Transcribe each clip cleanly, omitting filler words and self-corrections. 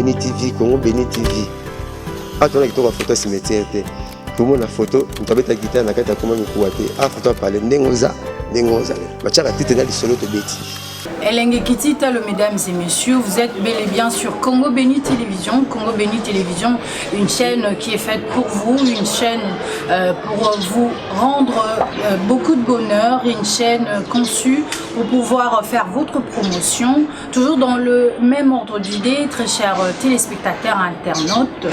Béni TV, Congo Béni TV. Ah, tu as une photo cimetière. Comment la photo, tu as ta guitare, tu as comment me couater. Ah, photo à parler. Nengoza. Tu as la tête dans le solo de Betty. Elenge Kitita, mesdames et messieurs, vous êtes bel et bien sur Congo Béni Télévision. Congo Béni Télévision, une chaîne qui est faite pour vous, une chaîne pour vous rendre beaucoup de bonheur, une chaîne conçue pour pouvoir faire votre promotion, toujours dans le même ordre d'idée, très chers téléspectateurs internautes,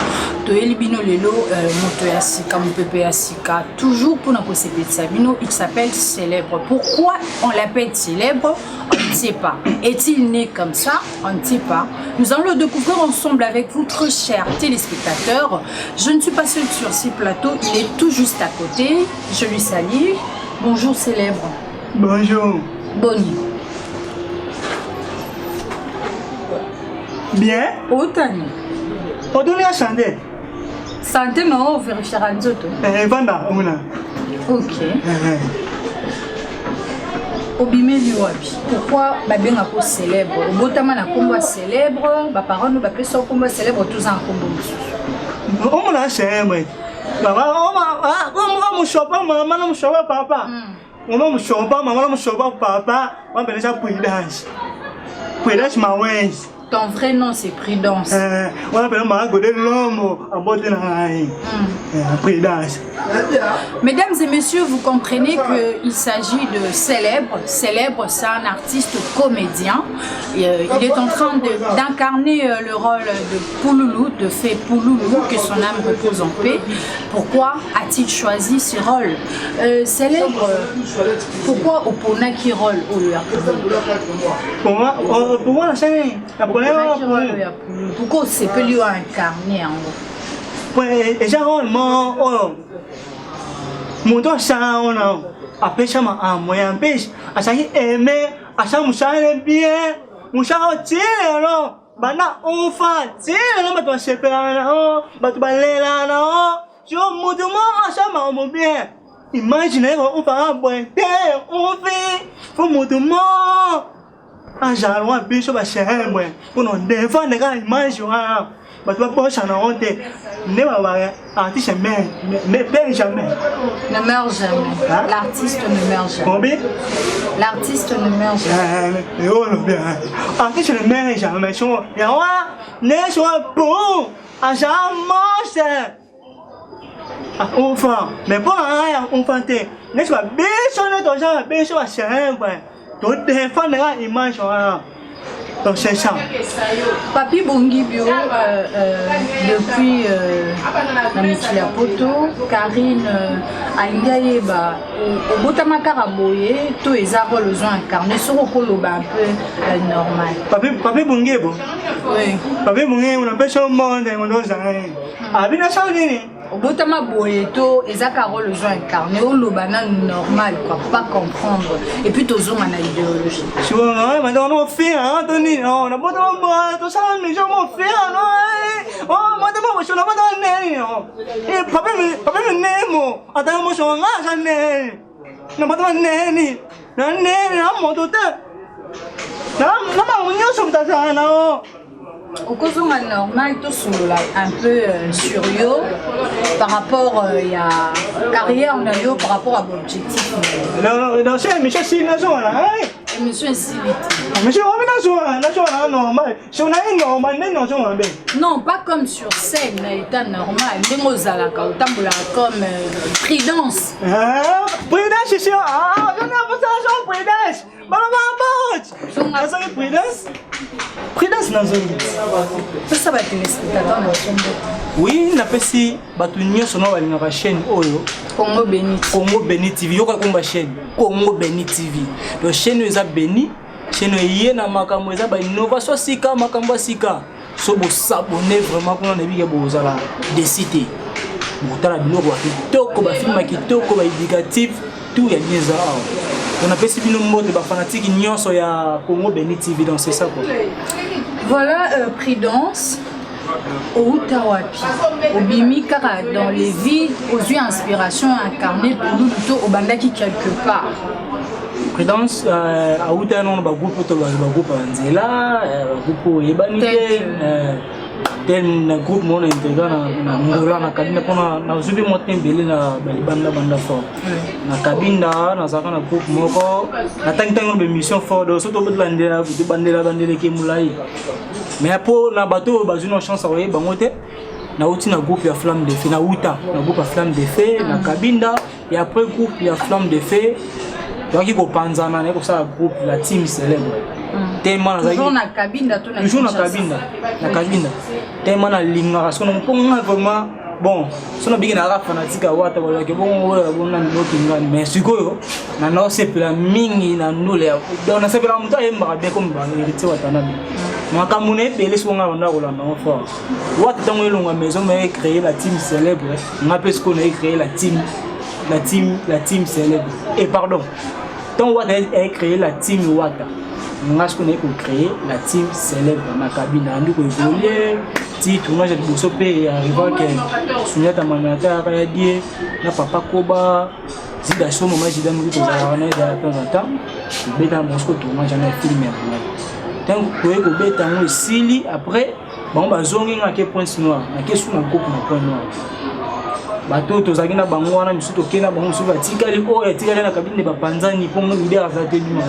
de Elibino Lelo, Motoyasika, Mopepeyasika, toujours pour notre CP de Sabino, il s'appelle Célèbre. Pourquoi on l'appelle Célèbre? On ne sait pas. Est-il né comme ça? On ne sait pas. Nous allons le découvrir ensemble avec vous, très chers téléspectateurs. Je ne suis pas seule sur ces plateaux, il est tout juste à côté. Je lui salue. Bonjour Célèbre. Bonjour. Boni. Bien. Otani. On donne la santé. Santé, non, on vérifiera les autres. Vanda, on a. Ok. Obimeli wapi. Pourquoi babé n'a pas célèbre? Botama na combat célèbre, ba parents nous ba pesa combat célèbre tous en combat. On a célèbre. Baba, on va me choper maman, on me choper papa. On va me choper maman, on me choper papa. On va déjà Prudence. Prudence ma ways. Ton vrai nom c'est Prudence. On appelle ma godé l'homme à botte de Prudence. Mesdames et messieurs, vous comprenez qu'il s'agit de Célèbre. Célèbre, c'est un artiste comédien. Il est en train d'incarner le rôle de Pouloulou, de Fée Pouloulou, que son âme repose en paix. Pourquoi a-t-il choisi ce rôle? Célèbre, pourquoi Opona qui rôle au lieu? Pourquoi la scène? Pourquoi c'est que lui a incarné en gros? Et j'ai vraiment mon dos ça on a appelé ça ma moyen pêche à ça qui aimé à ça moussa bien moussa tire non bana on fait tire non mais toi c'est pas non mais tu balais là non je me demande à ça ma bien imaginez on va un bon on fait faut me demander à Jalwa biso ba cher moi pour nous défendre les images bah tu vas pas s'en honte ne va pas artiste mais jamais ne meurt jamais. L'artiste ne meurt jamais. Combien? L'artiste ne meurt jamais. Artiste ne meurt jamais. Et on ne soit bon à jamais. Enfant, mais pour un enfant, ne soit bien sur la chaîne, tu défends les images. Donc c'est ça. Papi Bongibio, depuis Namikia Poto, Karine Aïngaïeba, au Botama Karaboye, tous les arbres le ont incarné sur le coloba un peu normal. Papi Bongibo? Oui. Papi Bongibo, on appelle ça le monde, on doit s'arrêter. Abina Saudini? Au Botama Boyeto, les accaroles le ont incarné, au lobana normal, quoi, pas comprendre. Et puis, tous ont une idéologie. Si vous avez un fait, Anthony, on a pas de moi, tout ça, mais j'ai mon fait, non? Oh, moi, je suis là, et papa me nemo, attends, moi, je suis là, j'en ai. Non, pas de neni, mon tout. Non, on y a sur ta zone, non? Au cas où normal, tout un peu sur yo par rapport à la carrière on a yo par rapport à l'objectif. Non, c'est monsieur si la zone là. Monsieur si monsieur on la zone normal. Si on a une normal mais non zone bien. Non, pas comme sur scène, état normal. Mais mozala quand tambola comme Prudence. Prudence c'est ah, on a pas ça Prudence. Maman, ça c'est Prudence. Prudence dans zone. Ça va être une spectateur dans son dos. Oui, na pesi batu nyonso na bali na chaîne oyo Congo Béni TV yoka komba chaîne Congo Béni TV. Donc chaîne eza Béni, chaîne yena makambo eza ba innovation sika makambo sika. So bo s'abonner vraiment kuna na bige bozala décider. Botala biloko ba kitoko ba film kitoko ba éducatif tout ya nieza. On a pesi bino mode ba fanatique nyonso ya Congo Béni TV donc c'est ça quoi. Voilà Prudence. Au Tawapi, au Bimi Kara, dans les vies, aux yeux inspiration incarnée pour nous plutôt au Bandaki quelque part. Prudence, à Outa, non, groupe Anzela, groupe Ebanite. tel groupe mon intégré na ngola na kabine pona na zubi mo tembele na banda fort na kabinda na zaka na groupe moko na tangi be mission fort do soto bandela ke mulai mais pour na bateau bazuna chance aye bangote na uti na groupe ya flamme de feu na uta na groupe ya flamme de feu na kabinda et après groupe ya flamme de feu donc il faut panzana na ko ça groupe la team célèbre tellement toujours na kabinda to na toujours na kabinda tellement na linga parce que on peut vraiment bon sono bigi na rafa na tika wata wala ke bon wala bon na ndoki ngani mais sikoyo na no sepela mingi na nule donc na sepela mtu ayemba be comme ba hérité watana bi makamune pele songa ronda kola na fort wata tango elonga maison mais créer la team célèbre on appelle ce qu'on a créé la team célèbre et pardon tant wata a créé la team wata on a créé la team célèbre na cabine andi ko évoluer ti tournage de Bosopé arriva que Sunyata Manata a dit na papa Koba zida somo maji dans nous za wana de temps en temps beta Moscou tournage na film ya tant ko beta ngo sili après bon bazongi na ke point noir na ke suna coupe na point noir bato tozaki na bango wana misu tokena bango misu batikali oyo etikali na kabine bapanzani mpo ngo idée azate du mango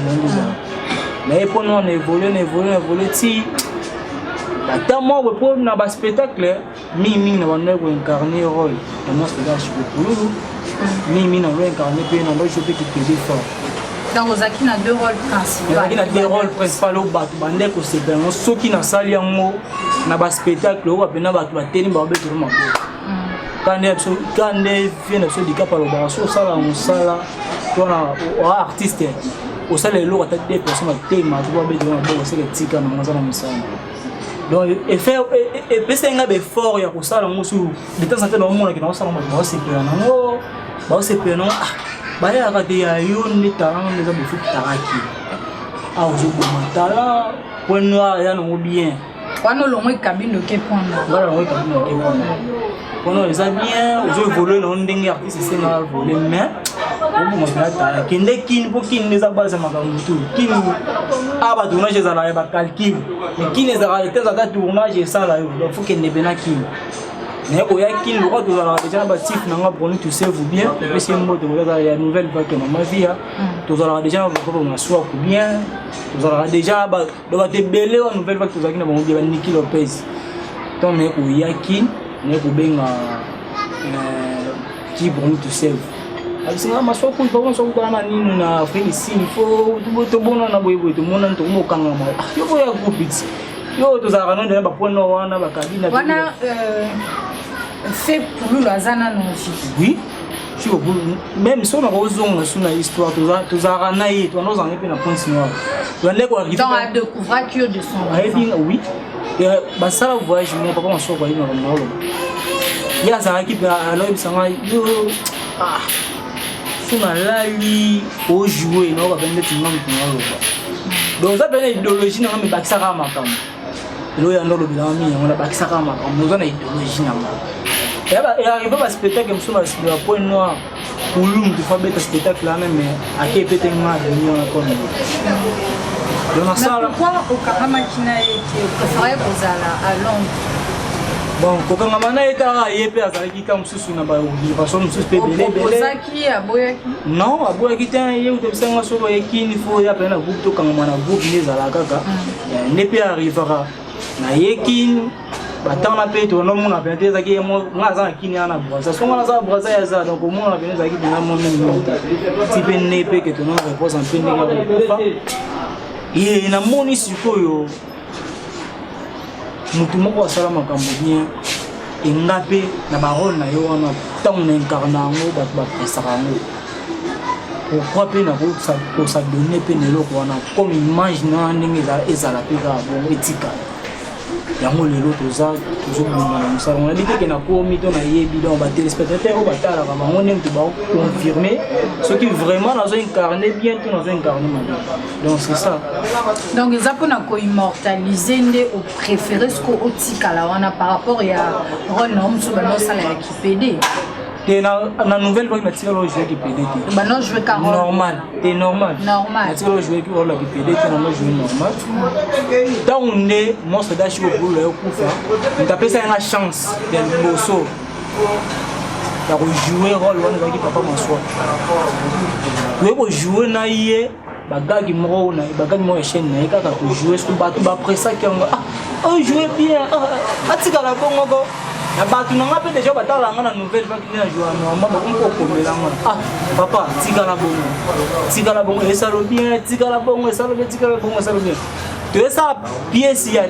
mais pour nous on évolue ti tellement pour na ba spectacle mimi na bande ko incarner rôle et moi c'est là je peux pour mimi na incarner pe na je peux qui te fort donc ozaki na deux rôles principaux ozaki na deux rôles principaux bato bande ko c'est bien soki na sali yango na ba spectacle o bapena bato bateni ba beto mako quand vient sur du cap à l'opération ça là on sala toi artiste au sala le lourd tête des personnes téma tu vois bien bon c'est le tika na mazana musana donc et faire et pesenga be fort ya ko sala musu de temps en temps on mona ki na sala mo c'est pe na ngo ba c'est pe non ba ya ka ya yo ni taranga les abu taraki ah au jour matala point noir ya no bien wana lo mo cabine ke point voilà lo cabine ke point kono eza bien ozo évoluer na ndenge artiste c'est na voler mais on mo ta kende kin po kin les base makambo tout kin aba tournage za la ba calcul mais kin les réalités za tournage ça là il faut qu'elle ne bena kin mais ko ya kin le droit de la déjà ba tif na nga pour tu sais vous bien et c'est un mot de la nouvelle va que ma vie tu auras déjà on soit bien tu auras déjà ba doit te belé la nouvelle va que tu as na bon bien Niki Lopez donc mais ko ya kin ne ko benga qui bon tu sais abisanga maswa ko ba so ko na nini na Afrique il faut to bona na boyeboy to mona to mo kanga ma yo boya ko pizza yo to za kana ndela ba pono wana ba kabina wana fait pour le azana non oui si au même si on a besoin sur la histoire to za kana yi to no za ngepe na point noir to ndeko arrive dans la découvrature de son oui et ba ça voyage mon papa maswa ko ina na lo ya za ki ba alo bisanga yo na lali au jouer na ba bende tinga mtunga loba donc ça bene idéologie na me bakisaka makambo lo ya ndolo bila mami on a bakisaka makambo zo na idéologie na ma et arrive ba spectacle mso ba sur point noir pour l'homme de faire bête spectacle là même à qui peut être mal venir encore donc ça pourquoi au Karama Kina était préféré aux à Londres bon kokanga mana eta yepe azalaki ka mususu na ba façon mususu pe belé ozaki aboyaki non aboyaki tan ye utebisanga solo yekini fo ya pena groupe to kanga mana groupe nezala kaka ne pe arrivera na yekini batana pe to no mona pe tezaki mo ngaza kini ana braza so ngana za braza ya za donc mona pe nezaki na mo même ti pe ne pe que to no repose en pe ne ye na moni sikoyo mutu moko asala makambo bien engape na barole na yo wana ntango na incarna yango bato bapresaka yango pourquoi mpe na kosa donne mpe na eloko wana comme image na ndenge ezala mpe kaka bon etikala yango lelo tozobunda na mosala on a dit que na komi to na yebi donc batelespectateur oyo batalaka bango ndenge tobakonfirme soki vraiment nazo incarne bien to nazo incarne mabe donc c'est ça donc eza mpona koimmortalize nde opréféré siko otikala wana par rapport ya role na yo mosusu banosala ya kipede T'es na nouvelle fois que tu as joué qui PD. Bah non, je veux Carole. Normal, t'es normal. Normal. Tu as joué qui rôle qui PD, t'es normal jouer normal. Tant on est mon soldat chez au boulot au coup ça. Tu as ça une chance de bosso. Tu as joué rôle on va qui papa m'assoit. Tu peux jouer na yé bagagi mo na bagagi mo chaîne na ka ka jouer sur bateau après ça qui oh jouer bien atika la bongo go na bateau na ngape déjà batala nga na nouvelle va qui na jouer normal on peut komela nga papa tika la bongo et ça le bien tika la bongo et ça le bien tika la bongo ça le bien tu es ça pièce ya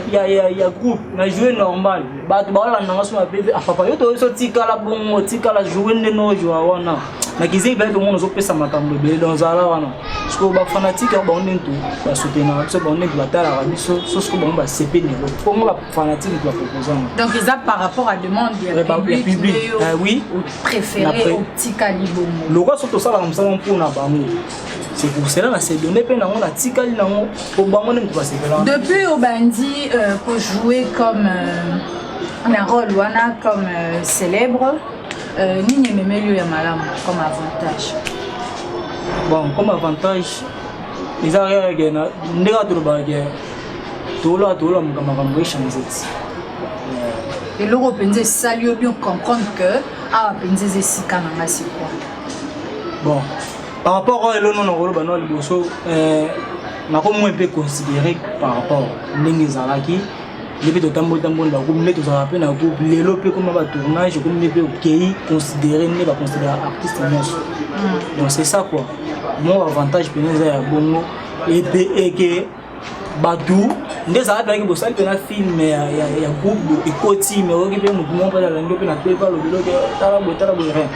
groupe na jouer normal bateau ba la nga so ma bébé papa yo to so tika la bongo tika la jouer no jouer wana na kizi ba to mo zo pesa makambo be dans ala wana parce que ba fanatique ba on tout ba soutenir parce que on est batala la biso so ce que bon ba CP niveau comment la fanatique doit proposer donc ils a par rapport à demande du public oui préféré au petit calibre le roi surtout ça comme ça on pour na bango c'est pour cela na c'est donné pe na on la tikali na on pour bango ne pas se faire depuis au bandi pour jouer comme un rôle wana comme célèbre Nini Memelu ya malamu comme avantage. Bon, comme avantage, les arrières gena ndega to bagé. Tola mukamakambo chanzet. Et l'Europe penze salio bien comprendre que a penze zesika na ngasi quoi. Bon, par rapport à l'on on ba no liboso na ko mo un peu considéré par rapport ndenge zalaki. Les petits tambours ba comme les tous rappels na groupe les lopé comme ba tournage comme les pays considéré ne pas considérer artiste donc c'est ça quoi mon avantage peneza ya bongo et que batu ndes a ba ki bo sali na film ya groupe et côté mais oki pe mutu mo pa la ndo pe na pe pa lo bilo que tala bo rien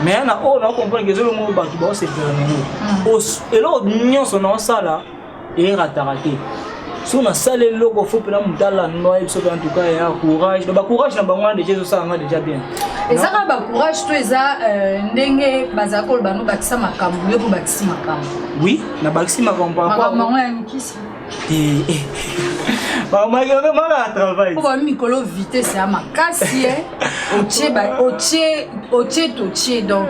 mais na o na comprendre que zo mo batu ba se faire no et là nyonso na sala et ratarate. Si on a salé le logo, il faut que nous en tout cas, il y a courage. Donc, courage, déjà bien. Et ça, le courage, tu es là, ndenge bazako banu bakisa makambu, yo bakisi makambu. Oui, na bakisi makambu par rapport. Maman ya nikisi. Maman ya vraiment travail. Pour ba mikolo vitesse ya makasi otie donc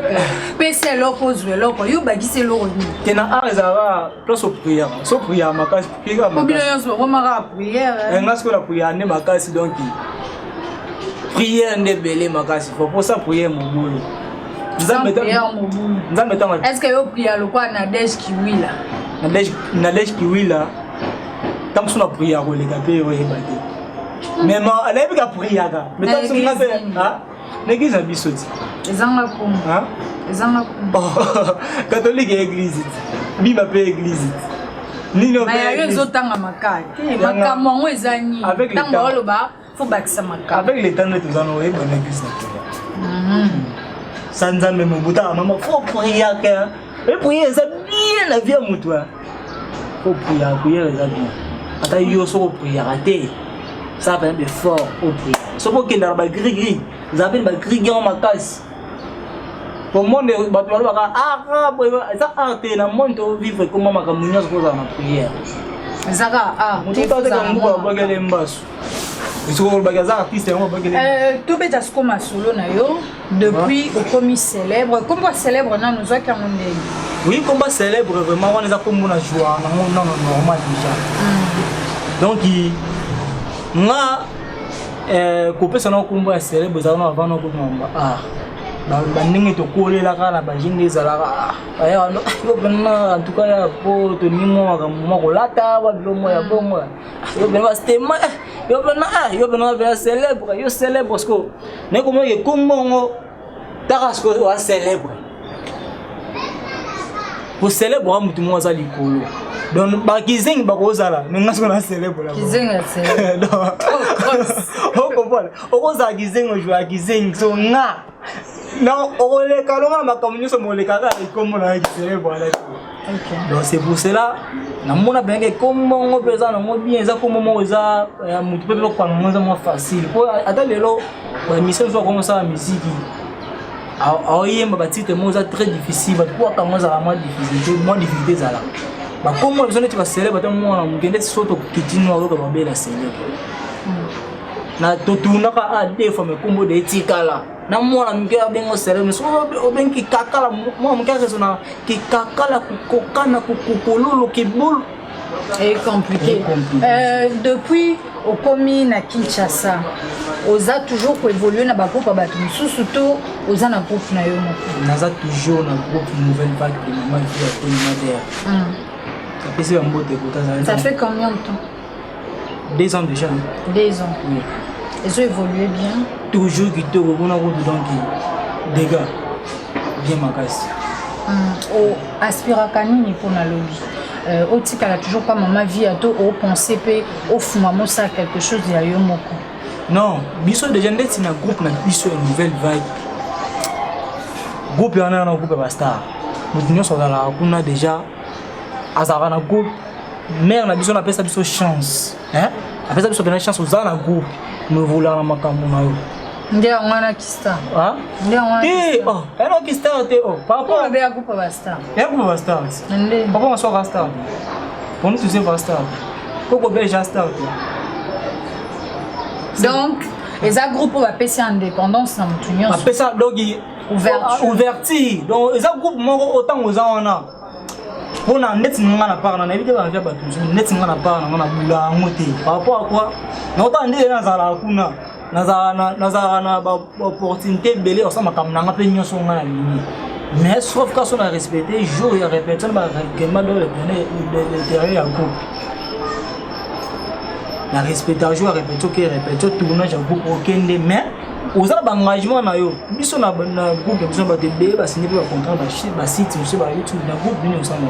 pese loko zwe loko yo bakisi loko ni. Tena arezara place au prière. So prière makasi prière makasi. Obino yo so mara prière. Ngas ko la prière ne makasi donc prière ne belé makasi. Faut pour ça prière mon boulot. Est-ce que vous priez le quoi Nadège Kiwila? Nadège Kiwila, tant que on a prié à les capés, oui, mais elle a bien prié à ça. Mais tant que on a fait, ah, l'église a bisouti. Les Angakoum. Hein? Les Angakoum. Catholique et église. Bible a fait église. Ni non. Mais il y a des autres Angamakay. Makamon et Zani. Avec les temps. Faut baxer Makay. Avec les temps, nous avons eu une église. Sans même mon bouton, maman, faut prier à quelqu'un. Et prier, ça bien la vie à moi, toi. Faut prier, ça bien. Attends, yo, so prier, raté. Ça fait un peu fort, au prier. So pour qu'il y ait un gris, vous avez un gris en ma casse. Pour moi, ça a été un monde de vivre comme ma communion pour la prière. Zara, tu as dit que vous avez un basse. Tout bêta ce qu'on a solo depuis au commis célèbre. Comment célèbre non nous a qu'à mon nez. Oui, combat célèbre vraiment on les a comme on a joué non normal déjà. Donc moi couper son combat célèbre ça on avant non combat bandingi to kolela kana bajingi zalaka aya no en tout cas ya po to nimo ka kolata wa bilomo ya bongo yo bena stema yo bena célèbre yo célèbre parce que ne comme ye kumongo takasko wa célèbre pour célèbre mutu mo za likolo donc ba kizengi ba kozala ninga so na célèbre la kizengi célèbre on comprend on za kizengi jo kizengi so nga non, on les calons ma communion sur les cagas et comme on a dit donc c'est pour cela on a bien que comme on peut ça on bien ça comme on ça on peut pas moins facile pour attendre là la mission soit comme ça la musique il ma petite moi ça très difficile pour comment ça vraiment difficile moins difficile ça là bah comment besoin tu vas célébrer moi on gagne surtout kitchen ou comme belle célébrer na totunaka a deux fois me combo de tikala na mwana mke abengo sere mais so obengi kakala moi mke resona ki kakala kokana kukululu kibulu et compliqué. Depuis au commune à Kinshasa, oza toujours pour évoluer na ba groupe ba surtout oza na groupe na yo moko. Naza toujours na groupe nouvelle vague de maman qui a connu Ça fait combien de temps? 2 ans déjà. 2 ans. Oui. Ils ont évolué bien. Toujours qui te rebond donc dégâts bien ma casse. Au aspira kanini pour na lobby. Otika a toujours pas maman vie à toi au penser pe au fumamo ça quelque chose ya yo moko. Non, biso déjà ndeti na groupe na biso une nouvelle vague. Groupe yana na groupe ba star. Mutinyo so la kuna déjà azara na groupe. Mère na biso na pesa biso chance. Hein? Apesa biso na chance aux na groupe. Me voula na makambo na yo. Ndia ngwana kista. Ah? Ndia ngwana. Oh, eno kista te oh. Papa be ya groupe ba star. Ya groupe ba star. Nde. Papa ma so ba star. Pour nous tous c'est ba star. Koko be ja star. Donc, les groupes va passer indépendance dans notre union. Après ça, donc ouverti. Donc, les groupes autant aux ans. Pour la net, on a pas on a évité de faire battre. Net, on a pas on a boula monter. Par rapport à quoi? Nous t'en dit dans la kuna. Nazara opportunité belé au sama comme n'a pas union sur la ligne. Mais sauf quand on a respecté, jour et répétition, bah réellement dans le terrain à groupe. La respectation répétition qui répétition tournage à groupe aucun des mais aux engagement na yo biso na groupe biso ba tebe ba signer pour contrat ba site monsieur ba YouTube na groupe bino ensemble.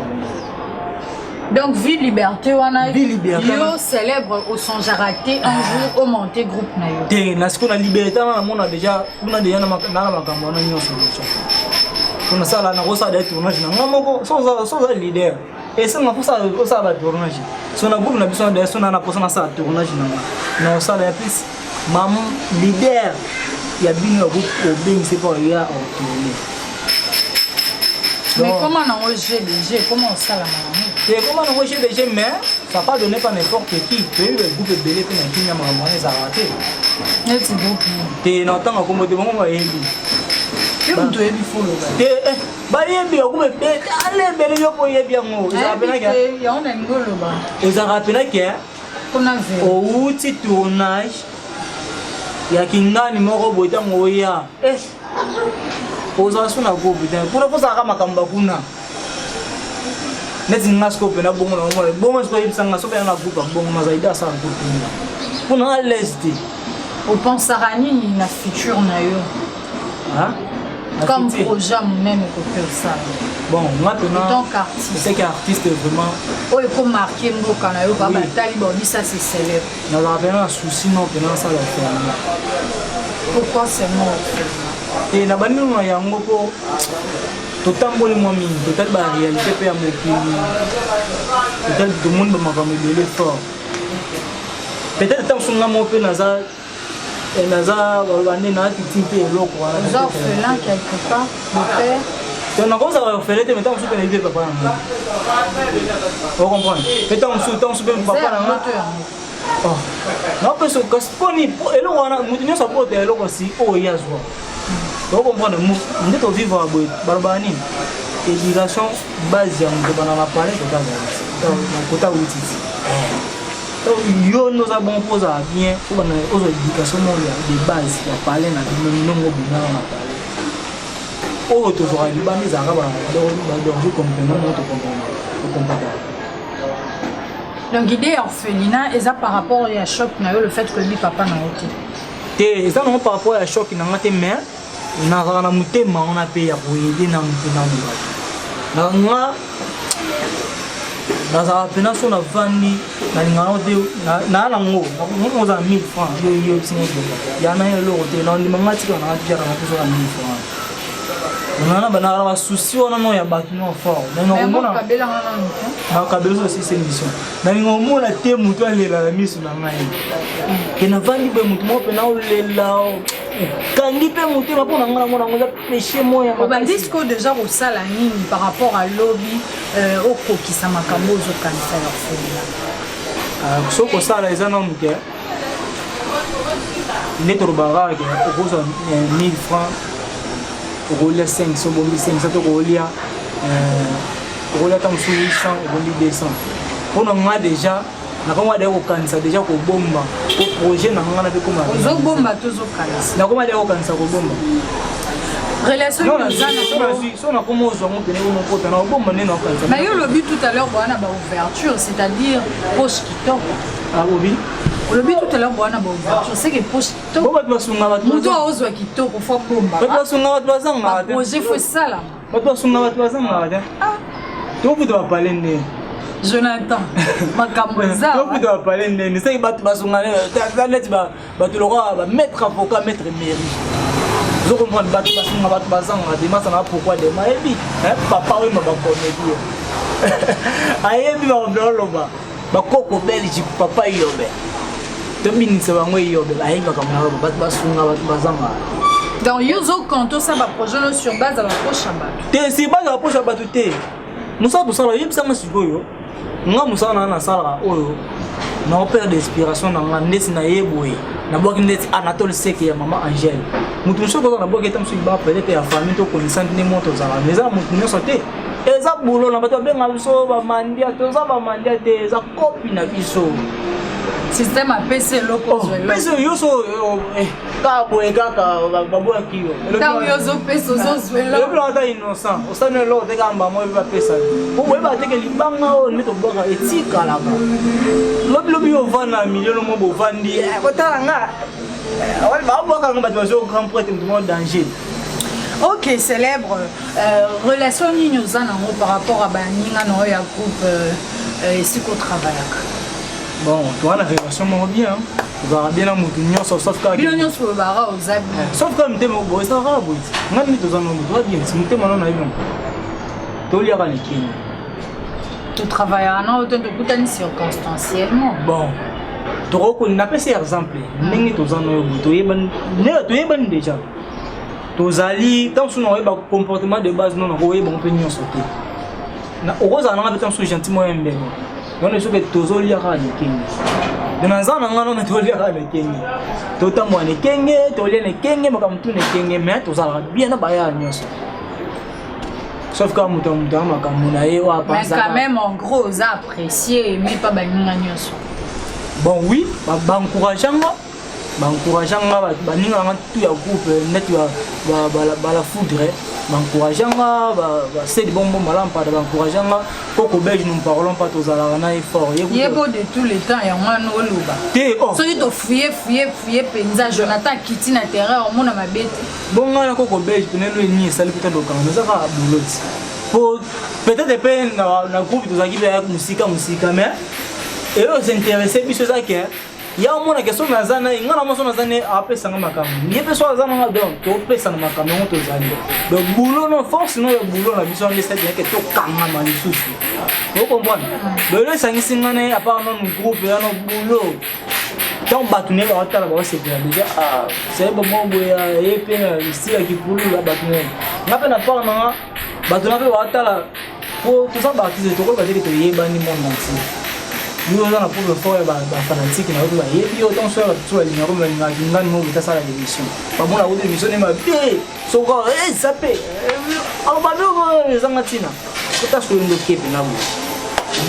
Donc vie liberté wana vie liberté yo célèbre au son raté un jour au monter groupe na yo. Té na ce qu'on a liberté na mona déjà kuna déjà na makambo na nyonso biso. Kuna sala na rosa de tournage na ngamoko so leader. Et ça m'a fait ça va tournage. Son groupe na besoin de son na posa na ça tournage na. Non ça la plus maman leader il y a bien le groupe au bien c'est pas il y a au tourner. Mais comment on GDG comment ça la maman? Et comment on GDG mais ça pas donné pas n'importe qui. Tu le groupe belé pe na kinya maman ça raté. Et c'est groupe. Té na tanga comme de maman va yebi. Tu me dois bien follow. Bah yebi au groupe belé allez belé yo pour yebi ngo. Ça rappelle que y a on a ngolo ba. Et ça rappelle que on a vu au petit tournage ya kingani moko boita ngoya oza suna go boita kuna fosa ka makamba kuna neti ngasko pena bongo na ngole bongo sko yibsanga so pena na groupe bongo mazaida sa groupe kuna à l'est au pensarani na futur na yo hein comme projet même que ça. Bon, maintenant, tant qu'artiste, c'est qu'artiste vraiment. Oh, il faut marquer Mboka na yo ba talibo bi ça c'est célèbre. Na la pena souci non pena ça la faire. Pourquoi c'est moi? Et na bani no yango ko totamboli mo mingi, peut-être ba réalité pe ya mokili. Peut-être tout le monde ba makambo belé fort. Peut-être tant son ngamo pe naza naza bande na titi pe eloko wana. Vous orphelin quelque part, le père. Donc on commence à faire les mais tant que je peux papa. Vous comprenez? Mais tant que je peux papa. Oh. Non parce que quand et là on a nous ça porte là aussi oh ya joie. Vous comprenez? On est au vivre à Barbani. Éducation base ya on bana na parler de ça. Donc kota outiti. Donc yo nous avons posé bien pour une éducation de base ya parler na non bina na parler. Oh, tu vois, il va nous avoir donc complètement notre comportement. Donc l'idée orphelinat et ça par rapport à choc le fait que lui papa n'a été. Et ça non par rapport à choc n'a été mais na na mutema on a payé pour aider na mutema na nga na za pena so na vandi na ngao de na ngo on a 1000 francs yo singo ya na yo te na ndi mama tika na tija na so 1000 francs. On a banara souci on a ya bâtiment fort mais on a kabela na kabela aussi c'est mission na ngomo na te mutu alela la mission na ngai ke na vandi be mutu mo pe na olela kangi pe mutu ma pona ngana ngona ngoza péché moya ba disco déjà au sala nini par rapport à lobby au kokisa makambo zo kanisa ya fona soko sala eza na muke Net au barrage, au gros 1000 francs, au gros 500, bon 500, au gros 800, au gros 200. On a déjà, on a déjà au bomba, au projet, on a fait comme ça. Au bomba, tous au cancer. On a déjà au cancer au bomba. Relation non, on a commencé à monter au bomba, on a cancer. Mais le but tout à l'heure, on a une ouverture, c'est-à-dire poche qui tombe. Ah oui. Le but tout à l'heure, on a une ouverture, c'est que poche qui tombe. Nous devons oser qui tombe pour faire bomba. Le projet fait ça là. Tu dois parler. Jonathan, ma camoisa. Tu dois parler. C'est que tu vas mettre avocat, mettre mairie. Je comprends pourquoi des maïs. Papa, oui, ma comédie. Aïe, tu vas en blâmer. Ma coco belge, papa, il y a. Tu ministre, il y a. Aïe, ma caméra, donc, Yozo, quand on s'en va projet sur base de la prochaine base. C'est pas la prochaine base. Nous sommes tous là, il y a un peu nous sommes na sala oyo na opère d'inspiration na ndesi na yeboye na boki ndesi Anatole Seke ya maman Angèle mutu nshoko na boki etamsu ba peut-être ya famille to connaissante ni moto za la maison mutu nyoso te eza bulo na bato benga biso ba mandia to za ba mandia te eza copie na biso système a PC loko zo PC yoso ka boye kaka baboya kiyo ta yozo peso zo zwela le plan ta innocent o sa ne lo te kamba mo ba pesa o we ba te ke libanga o ni to boka etika la ba lobi yo vana million mo bo vandi ko ta nga wala ba boka nga ba zo grand prêtre tout monde danger. Ok, célèbre relation ni nous en par rapport à baninga no ya groupe ici qu'on travaille. Bon, toi la relation m'a bien. Tu vas bien à Moutounion sauf que bien on se barra aux habits. Sauf que me boy ça va boy. Ngani ni tozana mo toi bien, si muté mana na yon. To li ara likini. Tu travailles en autant de boutani circonstanciellement. Bon. Tu reconnais n'a pas ces exemples. Ningi tozana yo to yeban déjà. Tozali tant sous no ba comportement de base non ko yeba on peut nyon sauter. Na okoza na ngaba tant sous gentiment mbego. On est sûr que tous les gens sont de nos ans, on a tous les gens qui sont tout le monde est kenge, tous les gens kenge, mais comme tout est kenge, mais tous les bien à bailler sauf que nous sommes mais quand même en gros, on a apprécié, mais pas bailler bon oui, encourageant tout le groupe, net la foudre. Encourageant c'est bon malam pas encourageant Coco Belge nous parlons pas tous à la effort il est beau de tous les temps et on a nous loba celui to fouiller penza Jonathan Kitty na terreur mon ma bête bon on a Coco Belge penelo ni sali peut-être donc on ça va boulot pour peut-être peine na groupe tous qui avec musique mais et eux s'intéresser bis ça que il y a un monde qui sont dans zana ingana mo sont dans zana après ça ngama kam ni pe so zana donc to pe ça ngama kam on to zana donc boulot non force non le boulot na biso on essaie que to kanga mali susu vous comprenez donc le sangi singane à part non groupe ya no boulot donc batune ba otala ba c'est déjà ah c'est bon mo boya et puis ici qui pour la batune na pe na part na batune ba otala pour tout ça baptiser to ko ba dire que yeba ni monde entier. Nous avons pour le fort fanatique na oto et puis autant sur la ligne comme na ngani mo bita sala émission pas bon la autre émission ne m'a bien so ko ça paie alors ba no zangatina c'est parce que nous kepe na bo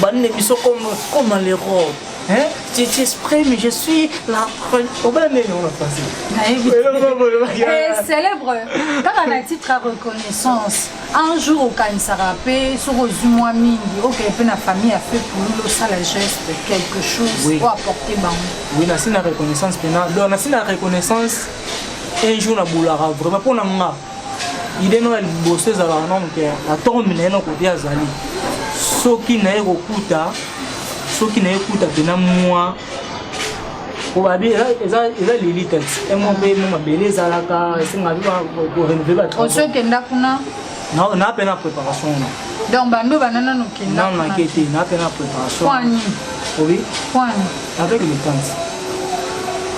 ban émission comme les robes hein tu exprimes je suis la au ben non la français célèbre quand on a titre à reconnaissance un jour au can sarapé sur aux mois mingi OK puis la famille a fait pour nous ça la geste quelque chose pour apporter ban oui na sina reconnaissance pénal donc na sina reconnaissance un jour na boulara vraiment pour na nga idée no elle bosser à la non que la tombe na côté azali soki na ekokuta soki na ekuta pena moi obabi eza lilita emo pe mo mabele zalaka singa biba ko renouveler ba o soki nda kuna na pena préparation donc bando banana no kenda na kete na pena préparation kwani oui kwani avec le temps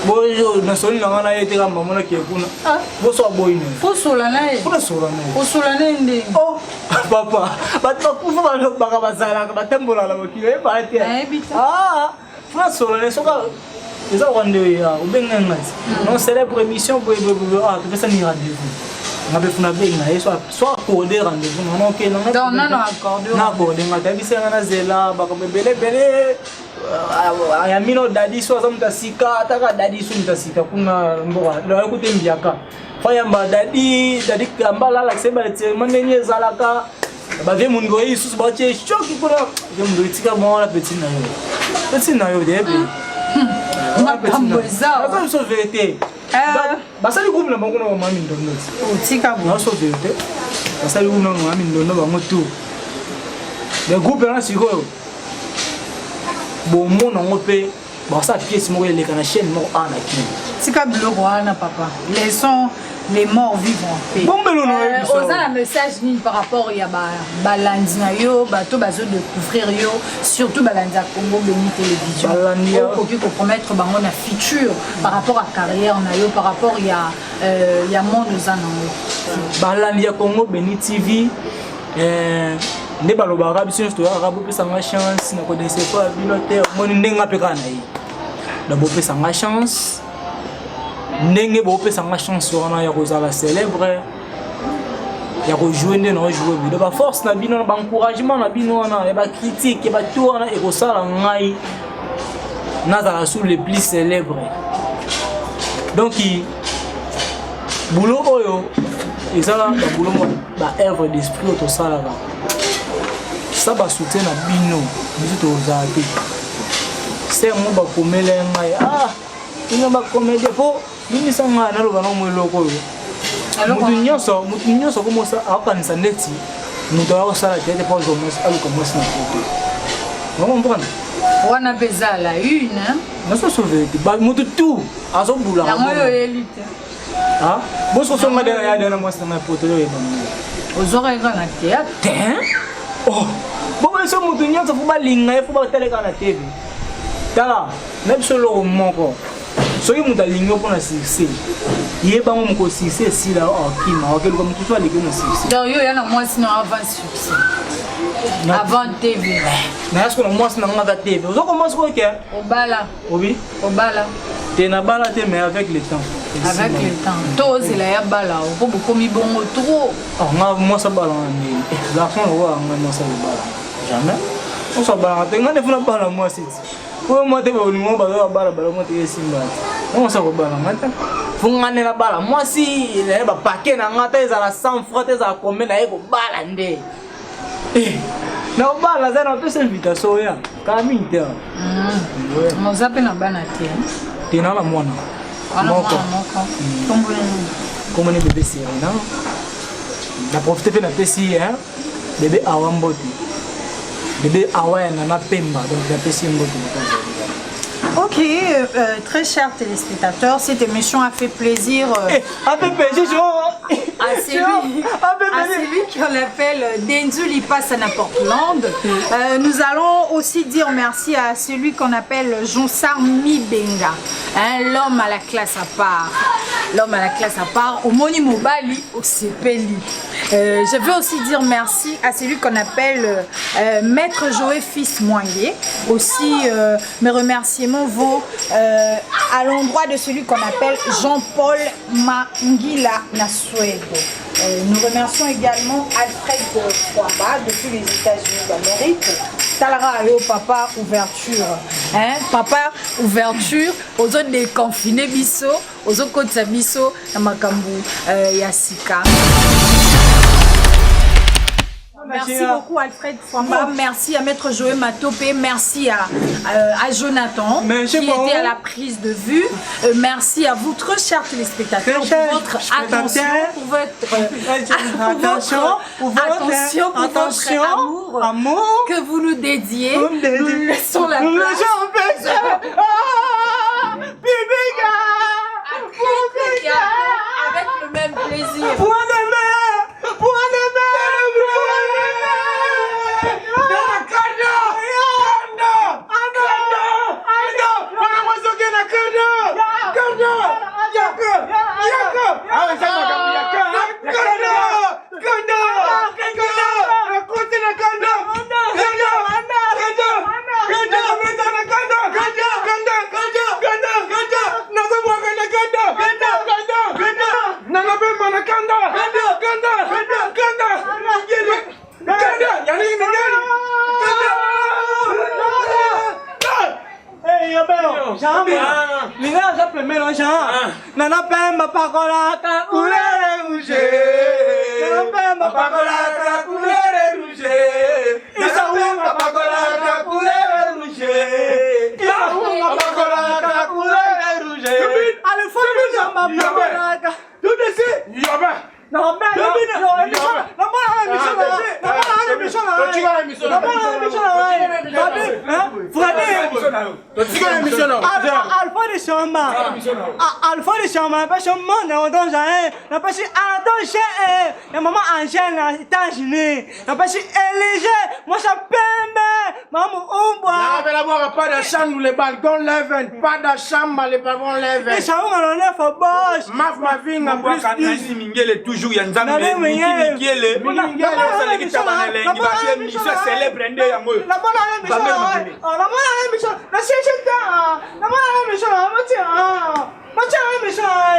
boyo na soli na ngana yete kamba mona ke kuna bo so boyine fo sola na e o sola na ende oh papa batba kufa ba bazala ba tembola la bokile ba te ah fo sola ne soka Les gens rendent ou bien non célèbre émission pour tu fais ça ni rendez-vous. On a besoin de soit accorder rendez-vous non ok non. Donc non accordé. Non accordé on a dit na zela ba comme belé ya mino dadi so za mtasika taka dadi so mtasika kuna mboka lo écouter mbiaka. Fayamba dadi kambala la seba le manenye zalaka ba ve mun go isu ba che choki kuna ve mun tika mo la petit na yo debe ma kamboza ba so vérité ba sali groupe na bango na mami ndono tika bo so vérité ba sali groupe na mami ndono ba moto le groupe na siko bon mon ngo pe ba sa pièce mo le kana chaîne mo ana ki tika biloko wana papa les sons les morts vivent en paix. Oza un message par rapport à balandi na yo bato bazo découvrir yo surtout balandi à Congo Béni Télévision. Pour compromettre bango na futur par rapport à carrière na yo par rapport ya monde oza na yo. Balandi à Congo Béni TV ne balobaka biso to ya rabo pesa nga chance na ko dese pas bilote moni ndenga peka na yi. D'abord pesa nga chance ndenge bopesa nga chance wana ya kozala célèbre ya rejouer nde na jouer bi ba force na bino ba encouragement na bino wana ya ba critique ba tout wana e kosala ngai nazala sous les plus célèbres donc boulot oyo ezala ba boulot ba œuvre d'esprit to sala ça ba soutien na bino biso to zate c'est mo ba komela ngai ina ba comédie po mimi sanga na loba no mweloko yo mutu nyonso ko mosa akanisa neti mutu wa sala tete pa zo mos aluka mos na kote on comprend wana beza la une na so sauver ba mutu tout azo bula la moyo elite boso so ngade ya dana mos na poto yo eba ozora ngana théâtre bo so mutu nyonso fo ba linga fo ba teleka na TV tala même solo moko soki mutu alingi mpona succès yeba ngo moko succès esila akima akeluka mutu so aleki na succès donc yo yana mwasi na avant succès avant TV na yasko na mwasi na nga TV ozokomwasi koke obala obi obala te na bala te mais avec le temps tozela ya bala po bokomi bongo trop nga mwasa bala ni garçon owa nga mwasa bala jamais on so bala te nga defuna bala mwasi pour moi te boni mo bala bala mo te simba on sa ko bala ngata fungane na bala moi si le ba paquet na ngata ezala 100 francs ezala combien na eko bala nde na bala za na pesa invitation ya kami te mo zape na bana te na la mwana moko comme ni bébé Serena na profiter na pesi hein bébé awamboti bébé awa na pemba donc la pesi ngoti. Ok, très chers téléspectateurs, cette émission a fait plaisir à celui qu'on appelle Denzuli passe à Portland. Nous allons aussi dire merci à celui qu'on appelle Jonsar Mibenga, l'homme à la classe à part. L'homme à la classe à part, au Moni Mobali, au Sepeli. Je veux aussi dire merci à celui qu'on appelle Maître Joé Fils Moingé. Aussi, mes remerciements vont à l'endroit de celui qu'on appelle Jean-Paul Mangila Nasuego. Nous remercions également Alfred Fouamba depuis les États-Unis d'Amérique. Talara yo papa ouverture, papa ouverture, aux autres déconfinés biso, aux autres côtes biso, na makambu yasika. Merci beaucoup Alfred Fouamba, merci à Maître Joé Matopé, merci à Jonathan qui était à la prise de vue, merci à vous très chers téléspectateurs pour votre attention, pour votre amour que vous nous dédiez. Nous laissons la place. Avec le même plaisir. Hey, yo veo, llama. Mira, ya primero ya. Nana pemba pa colata, culere rouge. Nana pemba pa colata, culere rouge. Isa uma pa colata, culere rouge. Isa uma pa colata, culere rouge. Allez, faut que j'en m'appelle. Tout dessus. Yaba. Non, mais non, toujours ya nzambe mikele ça les tabana les ni ba chez mi ça célèbre ndé ya moyo la mona mission la mission